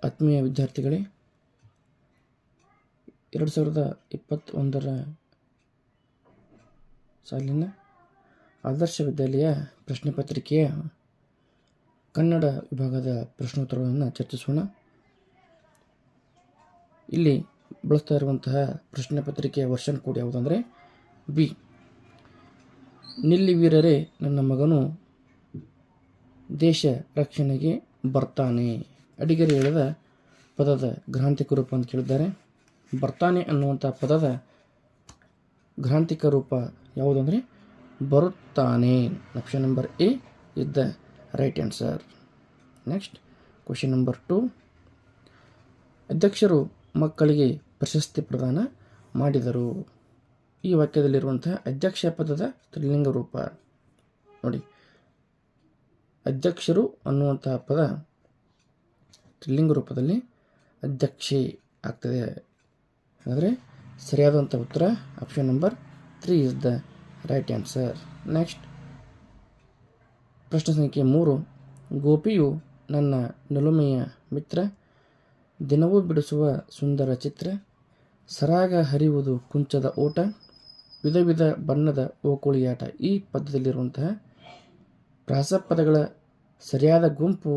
ಆತ್ಮೀಯ ವಿದ್ಯಾರ್ಥಿಗಳೇ, 2021ರ ಸಾಲಿನ ಆದರ್ಶ ವಿದ್ಯಾಲಯ ಪ್ರಶ್ನೆ ಪತ್ರಿಕೆಯ ಕನ್ನಡ ವಿಭಾಗದ ಪ್ರಶ್ನೋತ್ತರಗಳನ್ನು ಚರ್ಚಿಸೋಣ. ಇಲ್ಲಿ ಬಳಸ್ತಾ ಇರುವಂತಹ ಪ್ರಶ್ನೆ ಪತ್ರಿಕೆಯ ವರ್ಷನ್ ಕೋಡ್ ಯಾವುದಂದರೆ ಬಿ. ನಿಲ್ಲಿ ವೀರರೇ, ನನ್ನ ಮಗನು ದೇಶ ರಕ್ಷಣೆಗೆ ಬರ್ತಾನೆ. ಅಡಿಗರು ಹೇಳಿದ ಪದದ ಗ್ರಾಂಥಿಕ ರೂಪ ಅಂತ ಕೇಳಿದ್ದಾರೆ. ಬರ್ತಾನೆ ಅನ್ನುವಂಥ ಪದದ ಗ್ರಾಂಥಿಕ ರೂಪ ಯಾವುದಂದರೆ ಬರುತ್ತಾನೆ. Option number A is the right answer. Next question number 2. ಅಧ್ಯಕ್ಷರು ಮಕ್ಕಳಿಗೆ ಪ್ರಶಸ್ತಿ ಪ್ರದಾನ ಮಾಡಿದರು. ಈ ವಾಕ್ಯದಲ್ಲಿರುವಂತಹ ಅಧ್ಯಕ್ಷ ಪದದ ಸ್ತ್ರೀಲಿಂಗ ರೂಪ ನೋಡಿ. ಅಧ್ಯಕ್ಷರು ಅನ್ನುವಂತಹ ಪದ ಸ್ತ್ರೀಲಿಂಗ ರೂಪದಲ್ಲಿ ಅಧ್ಯಕ್ಷೆ ಆಗ್ತದೆ. ಹಾಗಾದರೆ ಸರಿಯಾದಂಥ ಉತ್ತರ option number 3 is the right answer. Next ಪ್ರಶ್ನೆ ಸಂಖ್ಯೆ 3. ಗೋಪಿಯು ನನ್ನ ನಿಲುಮೆಯ ಮಿತ್ರ, ದಿನವೂ ಬಿಡಿಸುವ ಸುಂದರ ಚಿತ್ರ, ಸರಾಗ ಹರಿಯುವುದು ಕುಂಚದ ಓಟ, ವಿಧ ವಿಧ ಬಣ್ಣದ ಓಕುಳಿಯಾಟ. ಈ ಪದ್ಯದಲ್ಲಿರುವಂತಹ ಪ್ರಾಸಪದಗಳ ಸರಿಯಾದ ಗುಂಪು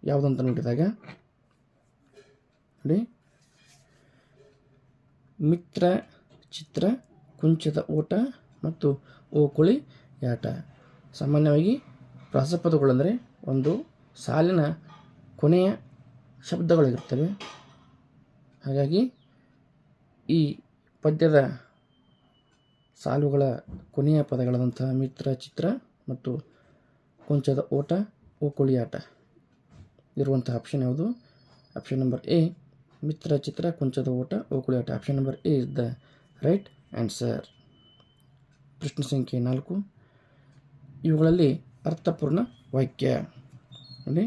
ಯಾವುದಂತ ನೋಡಿದಾಗ ನೋಡಿ, ಮಿತ್ರ, ಚಿತ್ರ, ಕುಂಚದ ಓಟ ಮತ್ತು ಓಕುಳಿಯಾಟ. ಸಾಮಾನ್ಯವಾಗಿ ಪ್ರಾಸಪದಗಳೆಂದರೆ ಒಂದು ಸಾಲಿನ ಕೊನೆಯ ಶಬ್ದಗಳಿರುತ್ತವೆ. ಹಾಗಾಗಿ ಈ ಪದ್ಯದ ಸಾಲುಗಳ ಕೊನೆಯ ಪದಗಳಾದಂತಹ ಮಿತ್ರ, ಚಿತ್ರ ಮತ್ತು ಕುಂಚದ ಓಟ, ಓಕುಳಿಯಾಟ ಇರುವಂತಹ ಆಪ್ಷನ್ ಯಾವುದು? ಆಪ್ಷನ್ ನಂಬರ್ ಎ, ಮಿತ್ರ, ಚಿತ್ರ, ಕುಂಚದ ಓಟ, ಓಕುಳಿಯಾಟ. Option number A is the right answer. ಪ್ರಶ್ನೆ ಸಂಖ್ಯೆ 4. ಇವುಗಳಲ್ಲಿ ಅರ್ಥಪೂರ್ಣ ವಾಕ್ಯ ನೋಡಿ.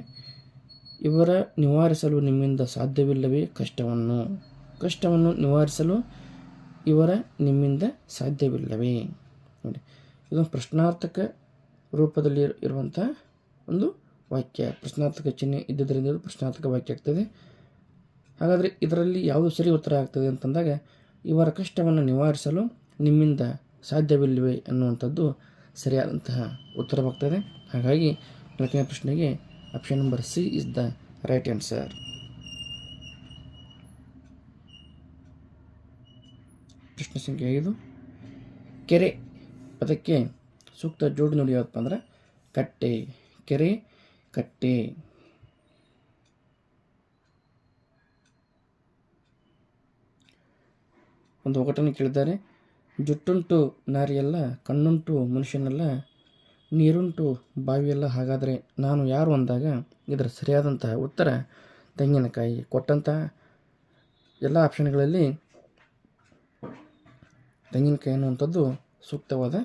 ಇವರ ನಿವಾರಿಸಲು ನಿಮ್ಮಿಂದ ಸಾಧ್ಯವಿಲ್ಲವೇ ಕಷ್ಟವನ್ನು ನಿವಾರಿಸಲು ಇವರ ನಿಮ್ಮಿಂದ ಸಾಧ್ಯವಿಲ್ಲವೇ ನೋಡಿ. ಇದೊಂದು ಪ್ರಶ್ನಾರ್ಥಕ ರೂಪದಲ್ಲಿ ಇರುವಂಥ ಒಂದು ವಾಕ್ಯ. ಪ್ರಶ್ನಾರ್ಥಕ ಚಿಹ್ನೆ ಇದ್ದುದರಿಂದ ಇದು ಪ್ರಶ್ನಾರ್ಥಕ ವಾಕ್ಯ ಆಗ್ತದೆ. ಹಾಗಾದರೆ ಇದರಲ್ಲಿ ಯಾವುದು ಸರಿ ಉತ್ತರ ಆಗ್ತದೆ ಅಂತಂದಾಗ ಇವರ ಕಷ್ಟವನ್ನು ನಿವಾರಿಸಲು ನಿಮ್ಮಿಂದ ಸಾಧ್ಯವಿಲ್ಲವೇ ಅನ್ನುವಂಥದ್ದು ಸರಿಯಾದಂತಹ ಉತ್ತರವಾಗ್ತದೆ. ಹಾಗಾಗಿ 4ನೇ ಪ್ರಶ್ನೆಗೆ option number C is the right answer. ಪ್ರಶ್ನೆ ಸಂಖ್ಯೆ 5. ಕೆರೆ ಪದಕ್ಕೆ ಸೂಕ್ತ ಜೋಡಿ ನುಡಿ ಯಾವುದಪ್ಪ ಅಂದ್ರೆ ಕಟ್ಟೆ. ಕೆರೆ, ಕಟ್ಟೆ. ಒಂದು ಒಗಟನ್ನು ಕೇಳಿದ್ದಾರೆ. ಜುಟ್ಟುಂಟು ನಾರಿಯಲ್ಲ, ಕಣ್ಣುಂಟು ಮನುಷ್ಯನಲ್ಲ, ನೀರುಂಟು ಬಾವಿಯಲ್ಲ, ಹಾಗಾದರೆ ನಾನು ಯಾರು ಅಂದಾಗ ಇದರ ಸರಿಯಾದಂತಹ ಉತ್ತರ ತೆಂಗಿನಕಾಯಿ. ಕೊಟ್ಟಂತಹ ಎಲ್ಲ ಆಪ್ಷನ್ಗಳಲ್ಲಿ ತೆಂಗಿನಕಾಯಿ ಅನ್ನುವಂಥದ್ದು ಸೂಕ್ತವಾದ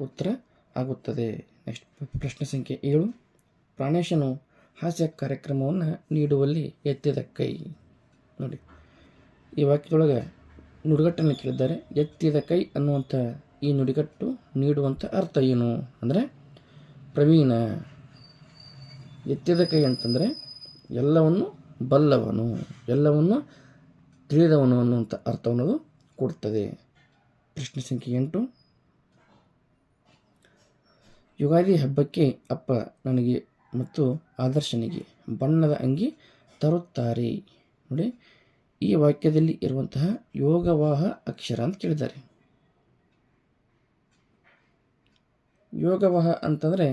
ಉತ್ತರ ಆಗುತ್ತದೆ. ನೆಕ್ಸ್ಟ್ ಪ್ರಶ್ನೆ ಸಂಖ್ಯೆ 7. ಪ್ರಾಣೇಶನು ಹಾಸ್ಯ ಕಾರ್ಯಕ್ರಮವನ್ನು ನೀಡುವಲ್ಲಿ ಎತ್ತಿದ ಕೈ ನೋಡಿ. ಈ ವಾಕ್ಯದೊಳಗೆ ನುಡಿಗಟ್ಟನ್ನು ಕೇಳಿದ್ದಾರೆ. ಎತ್ತಿದ ಕೈ ಅನ್ನುವಂಥ ಈ ನುಡಿಗಟ್ಟು ನೀಡುವಂಥ ಅರ್ಥ ಏನು ಅಂದರೆ ಪ್ರವೀಣ. ಎತ್ತಿದ ಕೈ ಅಂತಂದರೆ ಎಲ್ಲವನ್ನು ಬಲ್ಲವನು, ಎಲ್ಲವನ್ನು ತಿಳಿದವನು ಅನ್ನುವಂಥ ಅರ್ಥವನ್ನು ಕೊಡ್ತದೆ. ಪ್ರಶ್ನೆ ಸಂಖ್ಯೆ 8. ಯುಗಾದಿ ಹಬ್ಬಕ್ಕೆ ಅಪ್ಪ ನನಗೆ ಮತ್ತು ಆದರ್ಶನಿಗೆ ಬಣ್ಣದ ಅಂಗಿ ತರುತ್ತಾರೆ ನೋಡಿ. ಈ ವಾಕ್ಯದಲ್ಲಿ ಇರುವಂತಹ ಯೋಗವಾಹ ಅಕ್ಷರ ಅಂತ ಕೇಳಿದ್ದಾರೆ. ಯೋಗವಾಹ ಅಂತಂದರೆ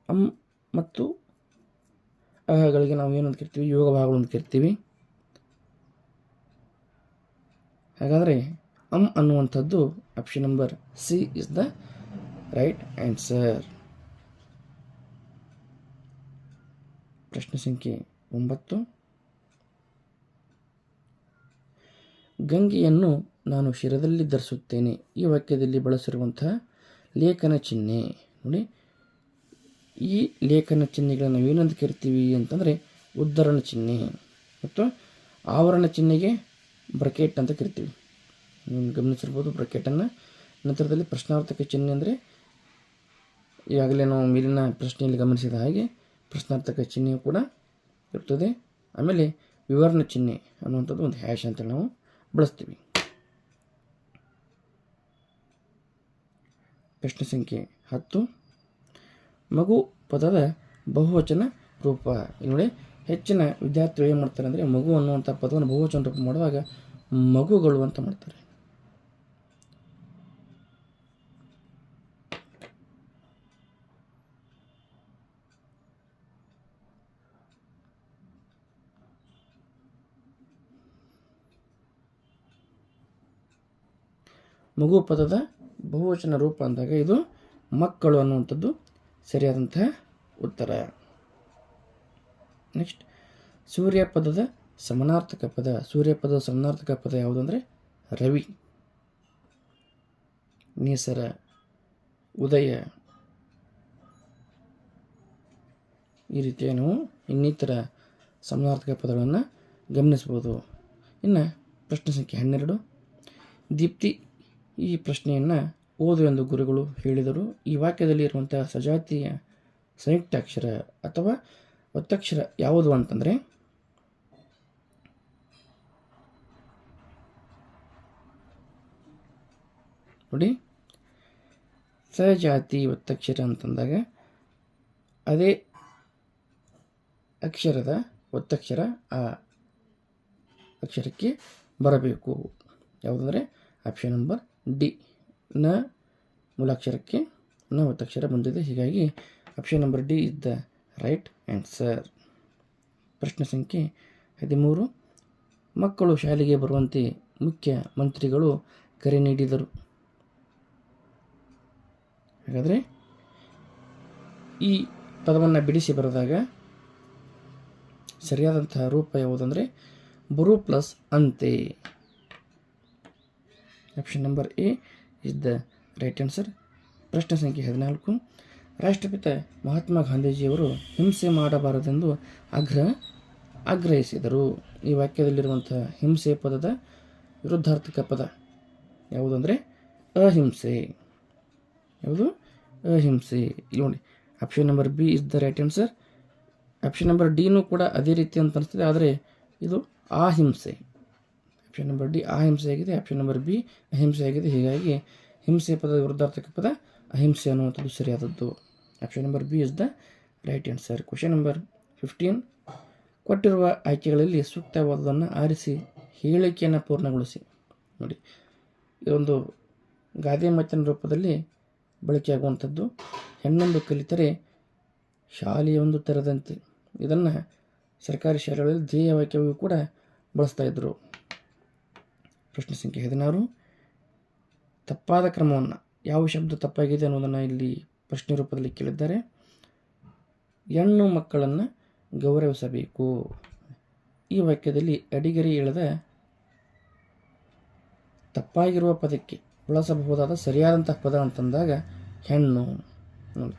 ಅಂ ಮತ್ತು ಅಹಗಳಿಗೆ ನಾವು ಏನು ಅಂತ ಕರಿತೀವಿ? ಯೋಗವಾಹಗಳು ಅಂತ ಕರಿತೀವಿ. ಹಾಗಾದರೆ ಅಂ ಅನ್ನುವಂಥದ್ದು option number C is the right answer. ಪ್ರಶ್ನೆ ಸಂಖ್ಯೆ 9. ಗಂಗೆಯನ್ನು ನಾನು ಶಿರದಲ್ಲಿ ಧರಿಸುತ್ತೇನೆ. ಈ ವಾಕ್ಯದಲ್ಲಿ ಬಳಸಿರುವಂತಹ ಲೇಖನ ಚಿಹ್ನೆ ನೋಡಿ. ಈ ಲೇಖನ ಚಿಹ್ನೆಗಳನ್ನು ನಾವೇನಂತ ಕರಿತೀವಿ ಅಂತಂದರೆ ಉದ್ಧರಣ ಚಿಹ್ನೆ ಮತ್ತು ಆವರಣ ಚಿಹ್ನೆಗೆ ಬ್ರಕೆಟ್ ಅಂತ ಕರಿತೀವಿ. ನೀವು ಗಮನಿಸಿರ್ಬೋದು ಬ್ರಕೆಟನ್ನು. ನಂತರದಲ್ಲಿ ಪ್ರಶ್ನಾರ್ಥಕ ಚಿಹ್ನೆ ಅಂದರೆ ಈಗಾಗಲೇ ನಾವು ಮೇಲಿನ ಪ್ರಶ್ನೆಯಲ್ಲಿ ಗಮನಿಸಿದ ಹಾಗೆ ಪ್ರಶ್ನಾರ್ಥಕ ಚಿಹ್ನೆಯು ಕೂಡ ಇರ್ತದೆ. ಆಮೇಲೆ ವಿವರಣೆ ಚಿಹ್ನೆ ಅನ್ನುವಂಥದ್ದು ಒಂದು ಹ್ಯಾಶ್ ಅಂತೇಳಿ ನಾವು ಬಳಸ್ತೀವಿ. ಪ್ರಶ್ನೆ ಸಂಖ್ಯೆ 10. ಮಗು ಪದದ ಬಹುವಚನ ರೂಪ. ಇಲ್ಲಿ ನೋಡಿ, ಹೆಚ್ಚಿನ ವಿದ್ಯಾರ್ಥಿಗಳು ಏನು ಮಾಡ್ತಾರೆ ಅಂದರೆ ಮಗು ಅನ್ನುವಂಥ ಪದವನ್ನು ಬಹುವಚನ ರೂಪ ಮಾಡುವಾಗ ಮಗುಗಳು ಅಂತ ಮಾಡ್ತಾರೆ. ಮಗು ಪದದ ಬಹುವಚನ ರೂಪ ಅಂದಾಗ ಇದು ಮಕ್ಕಳು ಅನ್ನುವಂಥದ್ದು ಸರಿಯಾದಂತಹ ಉತ್ತರ. ನೆಕ್ಸ್ಟ್, ಸೂರ್ಯ ಪದದ ಸಮಾನಾರ್ಥಕ ಪದ. ಸೂರ್ಯ ಪದದ ಸಮಾನಾರ್ಥಕ ಪದ ಯಾವುದಂದರೆ ರವಿ, ನೇಸರ, ಉದಯ. ಈ ರೀತಿಯ ನಾವು ಇನ್ನಿತರ ಸಮಾನಾರ್ಥಕ ಪದಗಳನ್ನು ಗಮನಿಸ್ಬೋದು. ಇನ್ನು ಪ್ರಶ್ನೆ ಸಂಖ್ಯೆ 12. ದೀಪ್ತಿ ಈ ಪ್ರಶ್ನೆಯನ್ನು ಓದು ಎಂದು ಗುರುಗಳು ಹೇಳಿದರು. ಈ ವಾಕ್ಯದಲ್ಲಿ ಇರುವಂತಹ ಸಜಾತಿಯ ಸಂಯುಕ್ತಾಕ್ಷರ ಅಥವಾ ಒತ್ತಕ್ಷರ ಯಾವುದು ಅಂತಂದರೆ ನೋಡಿ, ಸಜಾತಿ ಒತ್ತಕ್ಷರ ಅಂತಂದಾಗ ಅದೇ ಅಕ್ಷರದ ಒತ್ತಕ್ಷರ ಆ ಅಕ್ಷರಕ್ಕೆ ಬರಬೇಕು. ಯಾವುದಂದರೆ ಆಪ್ಷನ್ ನಂಬರ್ ಡಿ. ನ ಮೂಲಾಕ್ಷರಕ್ಕೆ ನ ಒತ್ತಕ್ಷರ ಬಂದಿದೆ, ಹೀಗಾಗಿ option number D is the right answer. ಪ್ರಶ್ನೆ ಸಂಖ್ಯೆ 13. ಮಕ್ಕಳು ಶಾಲೆಗೆ ಬರುವಂತೆ ಮುಖ್ಯ ಮಂತ್ರಿಗಳು ಕರೆ ನೀಡಿದರು. ಹಾಗಾದರೆ ಈ ಪದವನ್ನು ಬಿಡಿಸಿ ಬರೆದಾಗ ಸರಿಯಾದಂತಹ ರೂಪ ಯಾವುದಂದರೆ ಬರು ಪ್ಲಸ್ ಅಂತೆ. Option number A is the right answer. ಪ್ರಶ್ನೆ ಸಂಖ್ಯೆ 14. ರಾಷ್ಟ್ರಪಿತ ಮಹಾತ್ಮ ಗಾಂಧೀಜಿಯವರು ಹಿಂಸೆ ಮಾಡಬಾರದೆಂದು ಆಗ್ರಹಿಸಿದರು. ಈ ವಾಕ್ಯದಲ್ಲಿರುವಂಥ ಹಿಂಸೆ ಪದದ ವಿರುದ್ಧಾರ್ಥಕ ಪದ ಯಾವುದಂದರೆ ಅಹಿಂಸೆ. ಯಾವುದು? ಅಹಿಂಸೆ. ಇಲ್ಲಿ ನೋಡಿ, option number B is the right answer. Option number ಡಿನೂ ಕೂಡ ಅದೇ ರೀತಿ ಅಂತ ಅನಿಸ್ತದೆ, ಆದರೆ ಇದು ಅಹಿಂಸೆ. ಆಪ್ಷನ್ ನಂಬರ್ ಡಿ ಅಹಿಂಸೆ ಆಗಿದೆ, ಆಪ್ಷನ್ ನಂಬರ್ ಬಿ ಅಹಿಂಸೆ ಆಗಿದೆ. ಹೀಗಾಗಿ ಹಿಂಸೆ ಪದದ ವಿರುದ್ಧಾರ್ಥಕ ಪದ ಅಹಿಂಸೆ ಅನ್ನುವಂಥದ್ದು ಸರಿಯಾದದ್ದು. Option number B is the right answer. Question number 15. ಕೊಟ್ಟಿರುವ ಆಯ್ಕೆಗಳಲ್ಲಿ ಸೂಕ್ತವಾದದನ್ನು ಆರಿಸಿ ಹೇಳಿಕೆಯನ್ನು ಪೂರ್ಣಗೊಳಿಸಿ. ನೋಡಿ, ಇದೊಂದು ಗಾದೆ ಮಾತಿನ ರೂಪದಲ್ಲಿ ಬಳಕೆಯಾಗುವಂಥದ್ದು. ಹೆಣ್ಣೊಂದು ಕಲಿತರೆ ಶಾಲೆಯೊಂದು ತೆರೆದಂತೆ. ಇದನ್ನು ಸರ್ಕಾರಿ ಶಾಲೆಗಳಲ್ಲಿ ಧ್ಯೇಯ ವಾಕ್ಯವಾಗಿ ಕೂಡ ಬಳಸ್ತಾ ಇದ್ದರು. ಪ್ರಶ್ನೆ ಸಂಖ್ಯೆ 16. ತಪ್ಪಾದ ಕ್ರಮವನ್ನು, ಯಾವ ಶಬ್ದ ತಪ್ಪಾಗಿದೆ ಅನ್ನೋದನ್ನು ಇಲ್ಲಿ ಪ್ರಶ್ನೆ ರೂಪದಲ್ಲಿ ಕೇಳಿದ್ದಾರೆ. ಹೆಣ್ಣು ಮಕ್ಕಳನ್ನು ಗೌರವಿಸಬೇಕು. ಈ ವಾಕ್ಯದಲ್ಲಿ ಅಡಿಗರಿ ಎಳೆದ ತಪ್ಪಾಗಿರುವ ಪದಕ್ಕೆ ಬಳಸಬಹುದಾದ ಸರಿಯಾದಂತಹ ಪದ ಅಂತಂದಾಗ ಹೆಣ್ಣು. ನೋಡಿ,